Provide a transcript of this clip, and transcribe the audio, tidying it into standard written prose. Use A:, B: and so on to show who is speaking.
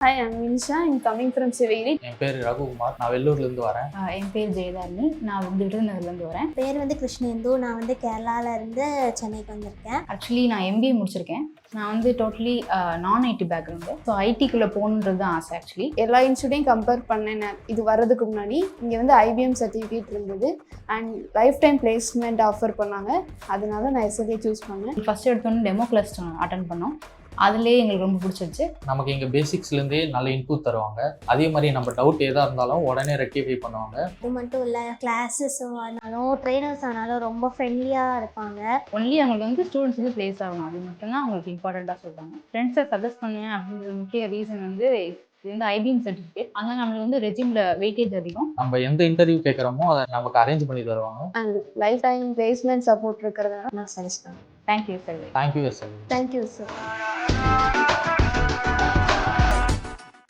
A: Hi, I'm Vinisha. I'm coming from Sivagiri.
B: என் பேர் ரகுகுமார். நான் வெள்ளூர்லேருந்து வரேன்.
C: என் பேர் ஜெயதாரணி. நான் விருதுநகர்லேருந்து வரேன்.
D: பேர் கிருஷ்ணேந்து. நான் கேரளாவிலேருந்து சென்னைக்கு வந்திருக்கேன்.
C: ஆக்சுவலி நான் எம்பிஏ முடிச்சிருக்கேன். நான் டோட்டலி நான் ஐடி பேக்ரவுண்டு. ஸோ ஐடிக்குள்ளே போகணுன்றது தான் ஆசை. ஆக்சுவலி
A: எல்லா இன்ஸ்டியூட்டையும் கம்பேர் பண்ணேன். இது வர்றதுக்கு முன்னாடி இங்கே ஐபிஎம் சர்டிஃபிகேட் இருந்தது and life time placement offer பண்ணாங்க. அதனால நான் எஸ்எல்ஏ சூஸ் பண்ணேன்.
C: ஃபஸ்ட் எடுத்தோன்னே டெமோ கிளாஸ் அட்டன் பண்ணோம். அதுலேயே எங்களுக்கு ரொம்ப பிடிச்சிருச்சு.
B: நமக்கு இங்கே பேசிக்ஸ்லேருந்தே நல்ல இன்புட் தருவாங்க. அதே மாதிரி நம்ம டவுட் எதாக இருந்தாலும் உடனே ரெக்டிஃபை பண்ணுவாங்க.
D: இது மட்டும் இல்லை, கிளாஸஸ் ஆனாலும் ட்ரெயினர்ஸ் ஆனாலும் ரொம்ப ஃப்ரெண்ட்லியாக இருப்பாங்க.
C: ஒன்லி அவங்களுக்கு ஸ்டூடெண்ட்ஸ் பிளேஸ் ஆகணும், அது மட்டும்தான் அவங்களுக்கு இம்பார்ட்டண்ட்டாக சொல்கிறாங்க. ஃப்ரெண்ட்ஸை சஜஸ்ட் பண்ணுவேன் அப்படின்ற முக்கிய ரீசன் இந்த ஐபிஎம் சர்டிஃபிகேட். அதனால் நம்மளுக்கு ரெஸ்யூமில் வெயிட்டேஜ் அதிகம்.
B: நம்ம எந்த இன்டர்வியூ கேட்குறோமோ அதை நமக்கு அரேஞ்ச் பண்ணி தருவாங்க.
A: And life time placement support இருக்கிறதுனால நான் சஜஸ்ட் பண்ணுவேன்.
C: Thank you sir.
B: Thank you sir.
A: Thank you sir.